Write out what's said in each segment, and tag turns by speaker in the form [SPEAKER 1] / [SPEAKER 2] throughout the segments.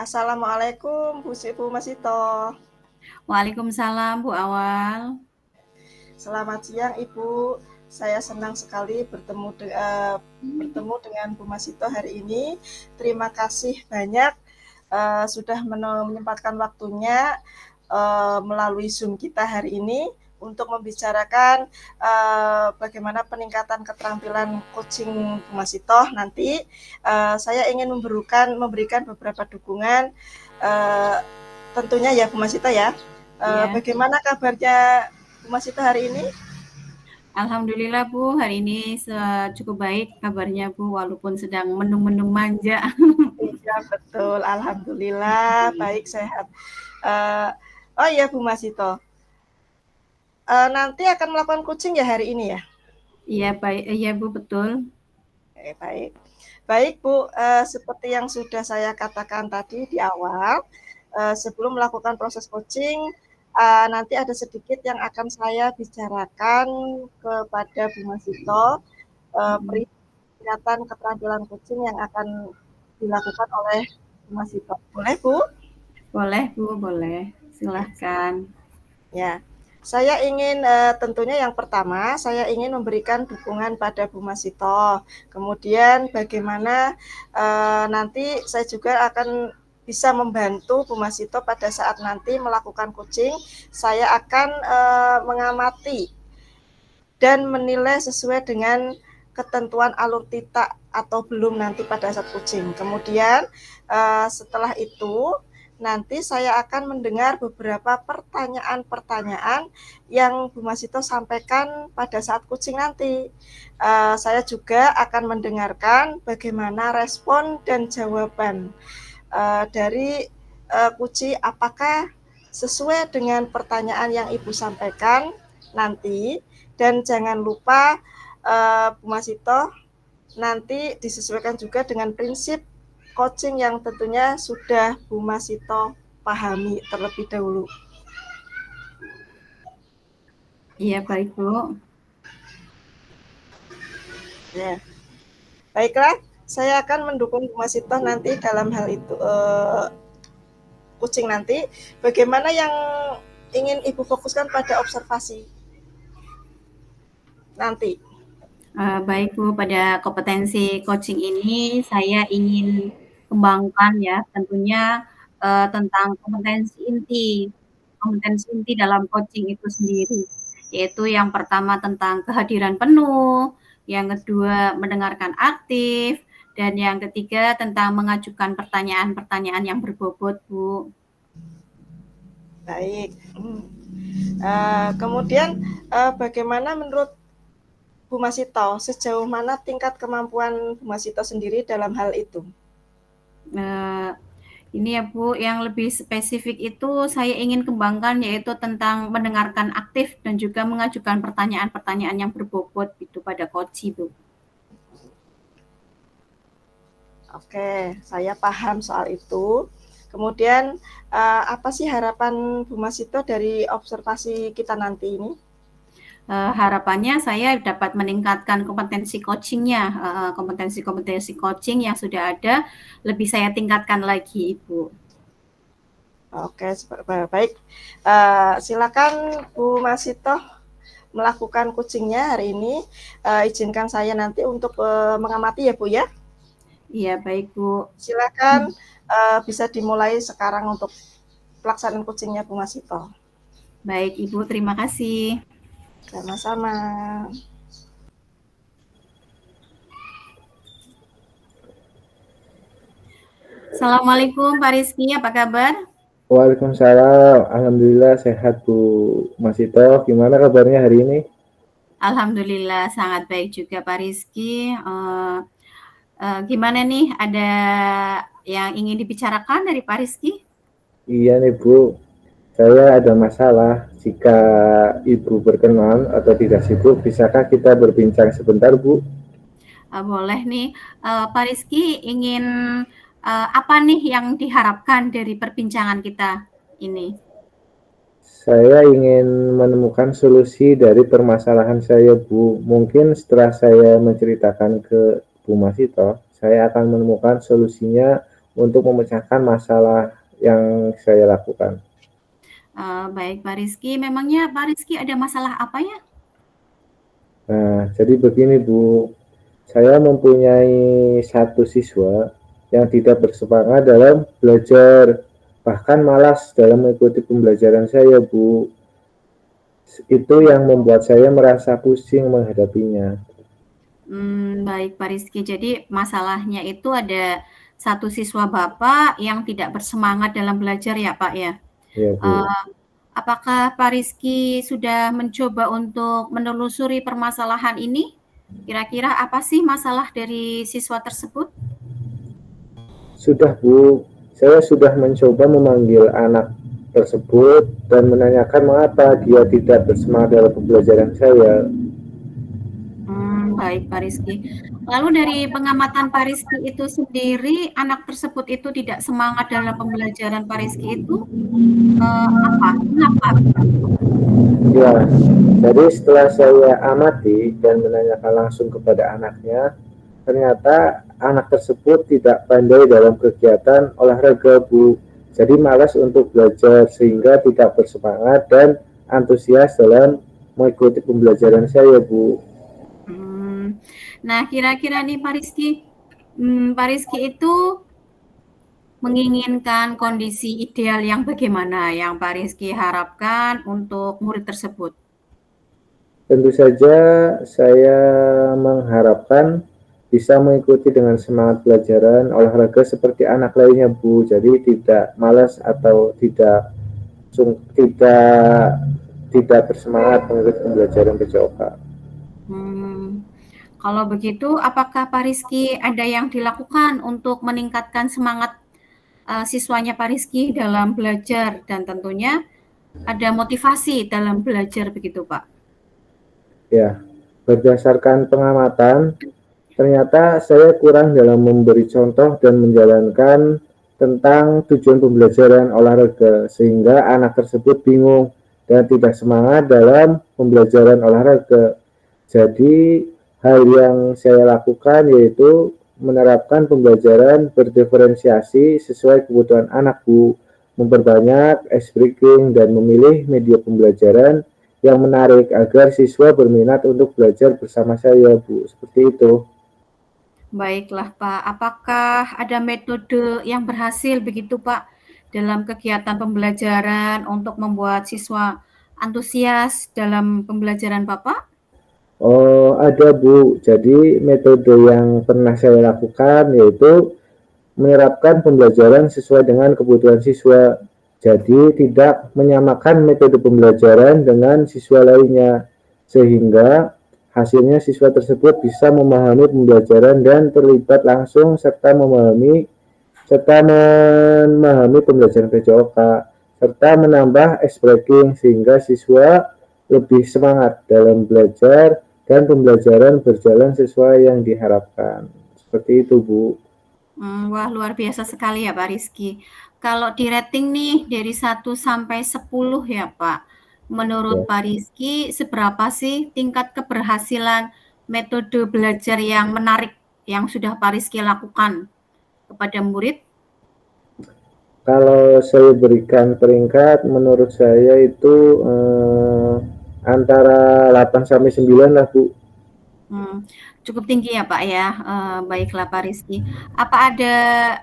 [SPEAKER 1] Assalamualaikum Bu Masito.
[SPEAKER 2] Waalaikumsalam Bu Awal.
[SPEAKER 1] Selamat siang Ibu. Saya senang sekali bertemu dengan Bu Masito hari ini. Terima kasih banyak sudah menyempatkan waktunya melalui Zoom kita hari ini untuk membicarakan bagaimana peningkatan keterampilan coaching Bu Masito. Nanti saya ingin memberikan beberapa dukungan tentunya ya Bu Masito ya. Bagaimana kabarnya Bu Masito hari ini?
[SPEAKER 2] Alhamdulillah Bu, hari ini cukup baik kabarnya Bu, walaupun sedang mendung-mendung manja.
[SPEAKER 1] Iya betul, alhamdulillah baik sehat. Oh iya Bu Masito, nanti akan melakukan coaching ya hari ini ya?
[SPEAKER 2] Iya baik, iya Bu betul.
[SPEAKER 1] Baik, baik Bu. Seperti yang sudah saya katakan tadi di awal, sebelum melakukan proses coaching, nanti ada sedikit yang akan saya bicarakan kepada Bu Masito, peningkatan keterampilan coaching yang akan dilakukan oleh Bu Masito. Boleh Bu?
[SPEAKER 2] Boleh Bu, boleh. Silahkan.
[SPEAKER 1] Ya, saya ingin tentunya yang pertama, saya ingin memberikan dukungan pada Bu Masito. Kemudian bagaimana nanti saya juga akan bisa membantu Bu Masito pada saat nanti melakukan coaching. Saya akan mengamati dan menilai sesuai dengan ketentuan alur tita atau belum nanti pada saat coaching. Kemudian setelah itu nanti saya akan mendengar beberapa pertanyaan-pertanyaan yang Bu Masito sampaikan pada saat coaching nanti. Saya juga akan mendengarkan bagaimana respon dan jawaban dari coaching, apakah sesuai dengan pertanyaan yang Ibu sampaikan nanti. Dan jangan lupa Bu Masito nanti disesuaikan juga dengan prinsip coaching yang tentunya sudah Bu Masito pahami terlebih dahulu.
[SPEAKER 2] Iya baik Bu.
[SPEAKER 1] Ya. Baiklah, saya akan mendukung Bu Masito nanti dalam hal itu coaching nanti. Bagaimana yang ingin Ibu fokuskan pada observasi nanti?
[SPEAKER 2] Baik Bu, pada kompetensi coaching ini saya ingin kembangkan ya, tentunya tentang kompetensi inti dalam coaching itu sendiri, yaitu yang pertama tentang kehadiran penuh, yang kedua mendengarkan aktif, dan yang ketiga tentang mengajukan pertanyaan-pertanyaan yang berbobot, Bu.
[SPEAKER 1] Baik. Kemudian bagaimana menurut Bu Masito, sejauh mana tingkat kemampuan Bu Masito sendiri dalam hal itu?
[SPEAKER 2] Ini ya Bu, yang lebih spesifik itu saya ingin kembangkan yaitu tentang mendengarkan aktif dan juga mengajukan pertanyaan-pertanyaan yang berbobot itu pada coach Bu.
[SPEAKER 1] Oke, saya paham soal itu. Kemudian apa sih harapan Bu Masito dari observasi kita nanti ini?
[SPEAKER 2] Harapannya saya dapat meningkatkan kompetensi coachingnya, kompetensi coaching yang sudah ada lebih saya tingkatkan lagi Ibu.
[SPEAKER 1] Oke, baik. Silakan Bu Masito melakukan coachingnya hari ini. Izinkan saya nanti untuk mengamati ya Bu ya.
[SPEAKER 2] Iya baik Bu.
[SPEAKER 1] Silakan bisa dimulai sekarang untuk pelaksanaan coachingnya Bu Masito.
[SPEAKER 2] Baik Ibu, terima kasih.
[SPEAKER 1] Sama-sama.
[SPEAKER 2] Assalamualaikum Pak Rizky, apa kabar?
[SPEAKER 3] Waalaikumsalam, alhamdulillah sehat Bu Masito. Gimana kabarnya hari ini?
[SPEAKER 2] Alhamdulillah sangat baik juga Pak Rizky. Gimana nih, ada yang ingin dibicarakan dari Pak Rizky?
[SPEAKER 3] Iya nih Bu, saya ada masalah. Jika Ibu berkenan atau tidak sibuk, bisakah kita berbincang sebentar Bu?
[SPEAKER 2] Boleh nih, Pak Rizky ingin apa nih yang diharapkan dari perbincangan kita ini?
[SPEAKER 3] Saya ingin menemukan solusi dari permasalahan saya Bu. Mungkin setelah saya menceritakan ke Bu Masito, saya akan menemukan solusinya untuk memecahkan masalah yang saya lakukan.
[SPEAKER 2] Baik Pak Rizky, memangnya Pak Rizky ada masalah apa ya?
[SPEAKER 3] Nah, jadi begini Bu, saya mempunyai satu siswa yang tidak bersemangat dalam belajar, bahkan malas dalam mengikuti pembelajaran saya Bu. Itu yang membuat saya merasa pusing menghadapinya.
[SPEAKER 2] Baik Pak Rizky, jadi masalahnya itu ada satu siswa Bapak yang tidak bersemangat dalam belajar ya Pak ya?
[SPEAKER 3] Ya Bu.
[SPEAKER 2] Apakah Pak Rizky sudah mencoba untuk menelusuri permasalahan ini? Kira-kira apa sih masalah dari siswa tersebut?
[SPEAKER 3] Sudah Bu, saya sudah mencoba memanggil anak tersebut dan menanyakan mengapa dia tidak bersemangat dalam pembelajaran saya.
[SPEAKER 2] Baik Pak Rizky. Lalu dari pengamatan Pak Rizky itu sendiri, anak tersebut itu tidak semangat dalam pembelajaran Pak Rizky itu apa? Mengapa?
[SPEAKER 3] Ya, jadi setelah saya amati dan menanyakan langsung kepada anaknya, ternyata anak tersebut tidak pandai dalam kegiatan olahraga Bu. Jadi malas untuk belajar sehingga tidak bersemangat dan antusias dalam mengikuti pembelajaran saya Bu.
[SPEAKER 2] Nah, kira-kira nih Pak Rizky itu menginginkan kondisi ideal yang bagaimana yang Pak Rizky harapkan untuk murid tersebut?
[SPEAKER 3] Tentu saja saya mengharapkan bisa mengikuti dengan semangat pelajaran olahraga seperti anak lainnya Bu. Jadi tidak malas atau tidak bersemangat mengikuti pembelajaran PJOK.
[SPEAKER 2] Kalau begitu, apakah Pak Rizky ada yang dilakukan untuk meningkatkan semangat siswanya Pak Rizky dalam belajar dan tentunya ada motivasi dalam belajar begitu Pak?
[SPEAKER 3] Ya, berdasarkan pengamatan, ternyata saya kurang dalam memberi contoh dan menjalankan tentang tujuan pembelajaran olahraga sehingga anak tersebut bingung dan tidak semangat dalam pembelajaran olahraga. Jadi hal yang saya lakukan yaitu menerapkan pembelajaran berdiferensiasi sesuai kebutuhan anak Bu, memperbanyak ice breaking dan memilih media pembelajaran yang menarik agar siswa berminat untuk belajar bersama saya Bu, seperti itu.
[SPEAKER 2] Baiklah Pak, apakah ada metode yang berhasil begitu Pak dalam kegiatan pembelajaran untuk membuat siswa antusias dalam pembelajaran Bapak?
[SPEAKER 3] Oh, ada Bu. Jadi metode yang pernah saya lakukan yaitu menerapkan pembelajaran sesuai dengan kebutuhan siswa. Jadi tidak menyamakan metode pembelajaran dengan siswa lainnya sehingga hasilnya siswa tersebut bisa memahami pembelajaran dan terlibat langsung serta memahami pembelajaran PJOK serta menambah ice breaking sehingga siswa lebih semangat dalam belajar dan pembelajaran berjalan sesuai yang diharapkan. Seperti itu, Bu.
[SPEAKER 2] Wah, luar biasa sekali ya Pak Rizky. Kalau di rating nih dari 1 sampai 10 ya Pak, menurut
[SPEAKER 3] Ya.
[SPEAKER 2] Pak Rizky seberapa sih tingkat keberhasilan metode belajar yang menarik yang sudah Pak Rizky lakukan kepada murid?
[SPEAKER 3] Kalau saya berikan peringkat, menurut saya itu antara 8 sampai 9 lah, Bu.
[SPEAKER 2] Cukup tinggi ya Pak ya. Baiklah Pak Rizky. Apa ada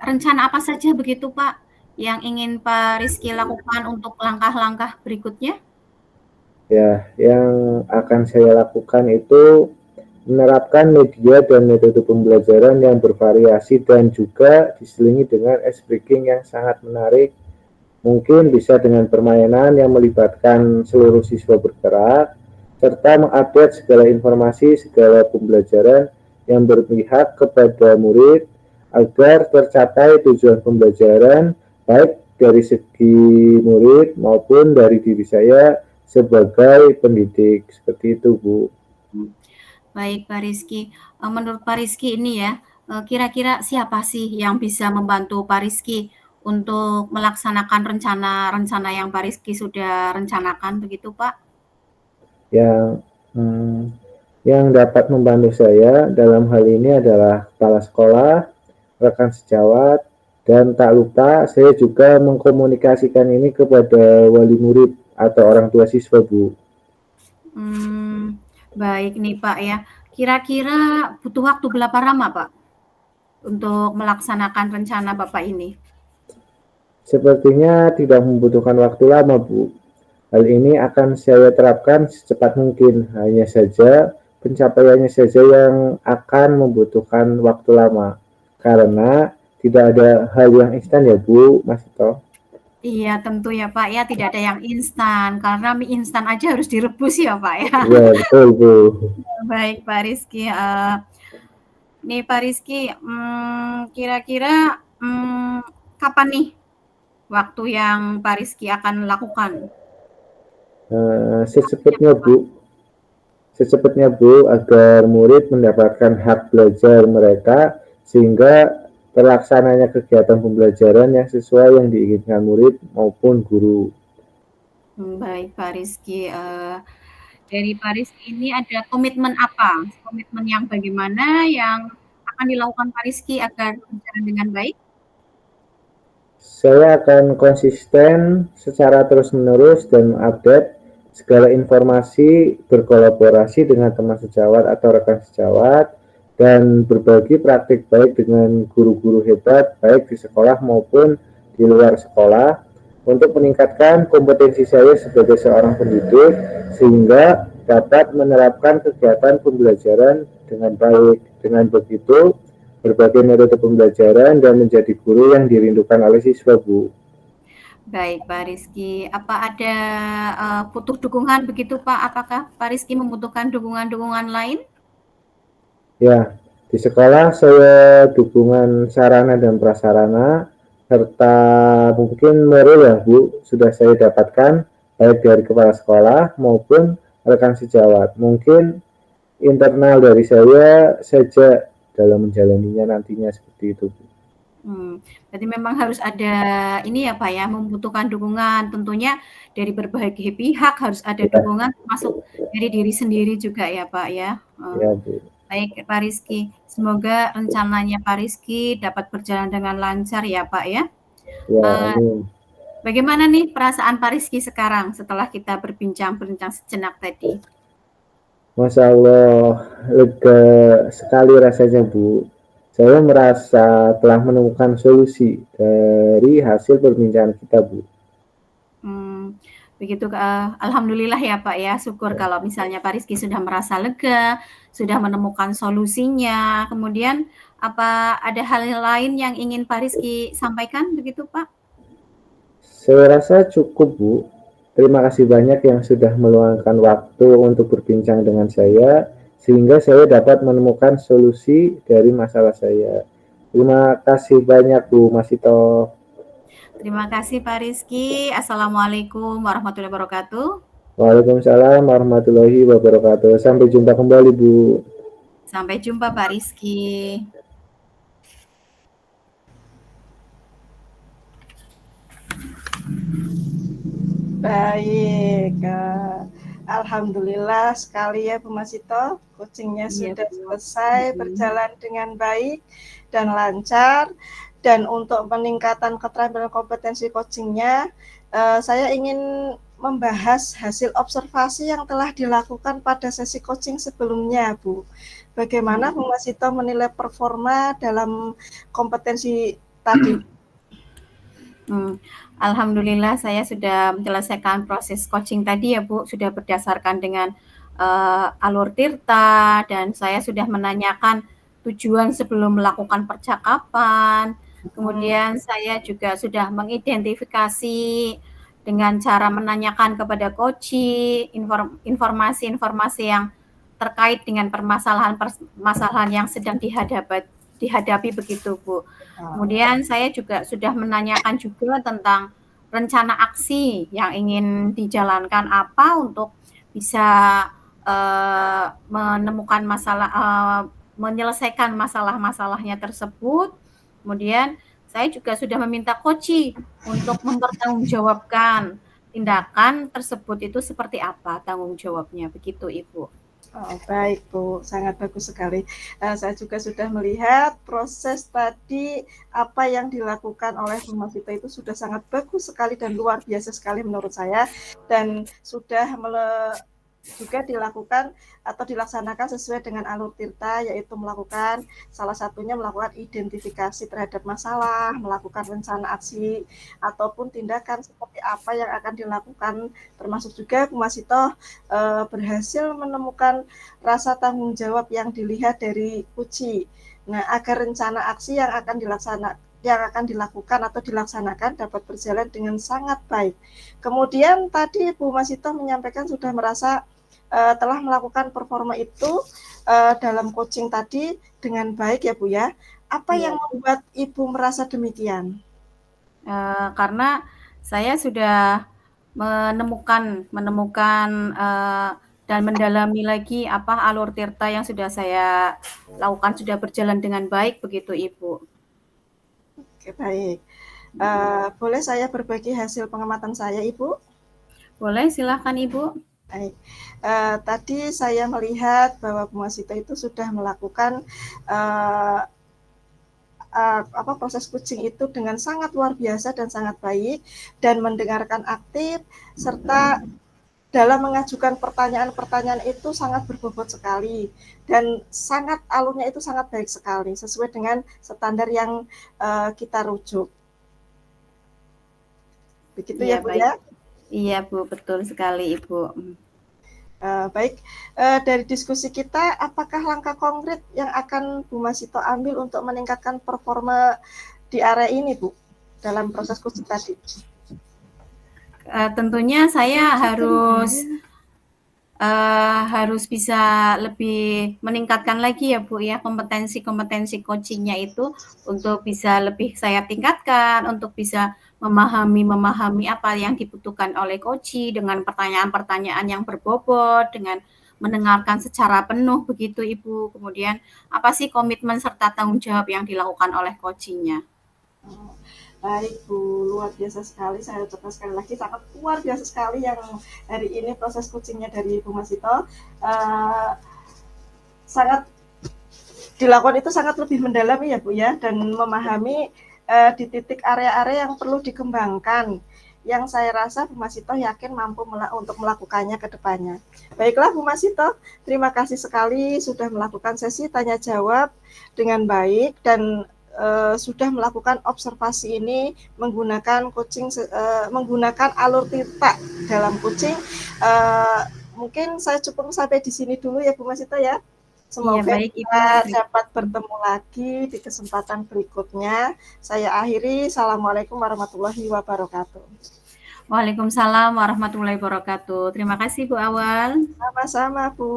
[SPEAKER 2] rencana apa saja begitu Pak yang ingin Pak Rizky lakukan untuk langkah-langkah berikutnya?
[SPEAKER 3] Ya, yang akan saya lakukan itu menerapkan media dan metode pembelajaran yang bervariasi dan juga diselingi dengan ice breaking yang sangat menarik. Mungkin bisa dengan permainan yang melibatkan seluruh siswa bergerak, serta mengupdate segala informasi, segala pembelajaran yang berpihak kepada murid agar tercapai tujuan pembelajaran baik dari segi murid maupun dari diri saya sebagai pendidik. Seperti itu, Bu.
[SPEAKER 2] Baik Pak Rizky, menurut Pak Rizky ini ya, kira-kira siapa sih yang bisa membantu Pak Rizky untuk melaksanakan rencana-rencana yang Pak Rizky sudah rencanakan begitu Pak?
[SPEAKER 3] Yang hmm, yang dapat membantu saya dalam hal ini adalah kepala sekolah, rekan sejawat, Dan tak lupa saya juga mengkomunikasikan ini kepada wali murid atau orang tua siswa, Bu.
[SPEAKER 2] Baik nih Pak ya. Kira-kira butuh waktu berapa lama Pak untuk melaksanakan rencana Bapak ini?
[SPEAKER 3] Sepertinya tidak membutuhkan waktu lama, Bu. Hal ini akan saya terapkan secepat mungkin. Hanya saja pencapaiannya saja yang akan membutuhkan waktu lama. Karena tidak ada hal yang instan ya, Bu, Mas Ito.
[SPEAKER 2] Iya tentu ya Pak ya, tidak ada yang instan, karena mie instan aja harus direbus ya Pak ya.
[SPEAKER 3] Iya, betul, Bu.
[SPEAKER 2] Baik Pak Rizky, nih Pak Rizky, kira-kira kapan nih waktu yang Pak Rizky akan lakukan?
[SPEAKER 3] Secepatnya, Bu. Secepatnya, Bu, agar murid mendapatkan hak belajar mereka sehingga terlaksananya kegiatan pembelajaran yang sesuai yang diinginkan murid maupun guru.
[SPEAKER 2] Baik Pak Rizky, dari Pak Rizky ini ada komitmen apa? Komitmen yang bagaimana yang akan dilakukan Pak Rizky agar berjalan dengan baik?
[SPEAKER 3] Saya akan konsisten secara terus-menerus dan mengupdate segala informasi, berkolaborasi dengan teman sejawat atau rekan sejawat, dan berbagi praktik baik dengan guru-guru hebat, baik di sekolah maupun di luar sekolah, untuk meningkatkan kompetensi saya sebagai seorang pendidik, sehingga dapat menerapkan kegiatan pembelajaran dengan baik. Dengan begitu, berbagai metode pembelajaran dan menjadi guru yang dirindukan oleh siswa, Bu.
[SPEAKER 2] Baik Pak Rizky, apa ada butuh dukungan begitu Pak? Apakah Pak Rizky membutuhkan dukungan-dukungan lain?
[SPEAKER 3] Ya, di sekolah saya dukungan sarana dan prasarana serta mungkin moral ya, Bu, sudah saya dapatkan baik dari kepala sekolah maupun rekan sejawat. Mungkin internal dari saya saja dalam menjalaninya nantinya seperti itu, Bu.
[SPEAKER 2] Berarti memang harus ada ini ya Pak ya, membutuhkan dukungan tentunya dari berbagai pihak, harus ada
[SPEAKER 3] Ya,
[SPEAKER 2] dukungan termasuk dari diri sendiri juga ya Pak ya.
[SPEAKER 3] ya, Bu.
[SPEAKER 2] Baik Pak Rizky, semoga rencananya Pak Rizky dapat berjalan dengan lancar ya Pak ya.
[SPEAKER 3] Ya, amin.
[SPEAKER 2] Bagaimana nih perasaan Pak Rizky sekarang setelah kita berbincang-bincang sejenak tadi?
[SPEAKER 3] Masya Allah, lega sekali rasanya, Bu. Saya merasa telah menemukan solusi dari hasil perbincangan kita, Bu.
[SPEAKER 2] Begitu, alhamdulillah ya Pak ya, syukur kalau misalnya Pak Rizky sudah merasa lega, sudah menemukan solusinya. Kemudian apa ada hal lain yang ingin Pak Rizky sampaikan begitu Pak?
[SPEAKER 3] Saya rasa cukup, Bu. Terima kasih banyak yang sudah meluangkan waktu untuk berbincang dengan saya, sehingga saya dapat menemukan solusi dari masalah saya. Terima kasih banyak, Bu Mas Ito.
[SPEAKER 2] Terima kasih Pak Rizky. Assalamualaikum warahmatullahi wabarakatuh.
[SPEAKER 3] Waalaikumsalam warahmatullahi wabarakatuh. Sampai jumpa kembali, Bu.
[SPEAKER 2] Sampai jumpa Pak Rizky.
[SPEAKER 1] Baik, alhamdulillah sekali ya Bu Masito, coachingnya sudah selesai berjalan dengan baik dan lancar. Dan untuk peningkatan keterampilan kompetensi coachingnya, saya ingin membahas hasil observasi yang telah dilakukan pada sesi coaching sebelumnya, Bu. Bagaimana Bu Masito menilai performa dalam kompetensi tadi?
[SPEAKER 2] Alhamdulillah saya sudah menyelesaikan proses coaching tadi ya Bu, sudah berdasarkan dengan alur tirta, dan saya sudah menanyakan tujuan sebelum melakukan percakapan. Kemudian saya juga sudah mengidentifikasi dengan cara menanyakan kepada coachee informasi-informasi yang terkait dengan permasalahan yang sedang dihadapi begitu Bu. Kemudian saya juga sudah menanyakan juga tentang rencana aksi yang ingin dijalankan apa untuk bisa menemukan menyelesaikan masalah-masalahnya tersebut. Kemudian saya juga sudah meminta coachee untuk mempertanggungjawabkan tindakan tersebut itu seperti apa tanggung jawabnya, begitu Ibu.
[SPEAKER 1] Oh, baik Bu, sangat bagus sekali. Saya juga sudah melihat proses tadi apa yang dilakukan oleh Bu Masita itu sudah sangat bagus sekali dan luar biasa sekali menurut saya dan sudah juga dilakukan atau dilaksanakan sesuai dengan alur tirta, yaitu melakukan salah satunya melakukan identifikasi terhadap masalah, melakukan rencana aksi ataupun tindakan seperti apa yang akan dilakukan, termasuk juga Bu Masito berhasil menemukan rasa tanggung jawab yang dilihat dari Kuci. Nah, agar rencana aksi yang akan dilakukan atau dilaksanakan dapat berjalan dengan sangat baik. Kemudian tadi Bu Masito menyampaikan sudah merasa telah melakukan performa itu dalam coaching tadi dengan baik ya Bu ya. Apa yang membuat Ibu merasa demikian?
[SPEAKER 2] Karena saya sudah menemukan dan mendalami lagi apa alur tirta yang sudah saya lakukan sudah berjalan dengan baik begitu Ibu.
[SPEAKER 1] Oke, baik. Boleh saya berbagi hasil pengamatan saya, Ibu?
[SPEAKER 2] Boleh, silahkan Ibu.
[SPEAKER 1] Baik. Tadi saya melihat bahwa Bu Masita itu sudah melakukan proses coaching itu dengan sangat luar biasa dan sangat baik dan mendengarkan aktif serta dalam mengajukan pertanyaan-pertanyaan itu sangat berbobot sekali dan sangat alurnya itu sangat baik sekali sesuai dengan standar yang kita rujuk. Begitu ya, Bu ya?
[SPEAKER 2] Iya Bu, betul sekali Ibu.
[SPEAKER 1] Baik, dari diskusi kita, apakah langkah konkret yang akan Bu Masito ambil untuk meningkatkan performa di area ini, Bu, dalam proses coaching tadi?
[SPEAKER 2] Tentunya saya harus bisa lebih meningkatkan lagi ya Bu ya kompetensi coachingnya itu untuk bisa lebih saya tingkatkan, untuk bisa memahami apa yang dibutuhkan oleh coach dengan pertanyaan-pertanyaan yang berbobot, dengan mendengarkan secara penuh begitu Ibu. Kemudian apa sih komitmen serta tanggung jawab yang dilakukan oleh coachingnya?
[SPEAKER 1] Baik Bu, luar biasa sekali. Saya ucapkan sekali lagi sangat luar biasa sekali yang hari ini proses coachingnya dari Bu Masito. Sangat dilakukan itu sangat lebih mendalami ya Bu ya, dan memahami di titik area-area yang perlu dikembangkan. Yang saya rasa Bu Masito yakin mampu untuk melakukannya ke depannya. Baiklah Bu Masito, terima kasih sekali sudah melakukan sesi tanya jawab dengan baik dan sudah melakukan observasi ini menggunakan menggunakan alur tirta dalam coaching. Mungkin saya cukup sampai di sini dulu ya Bu Masito ya. Semoga kita dapat bertemu lagi di kesempatan berikutnya. Saya akhiri. Assalamualaikum warahmatullahi wabarakatuh.
[SPEAKER 2] Waalaikumsalam warahmatullahi wabarakatuh. Terima kasih Bu Awal.
[SPEAKER 1] Sama-sama Bu.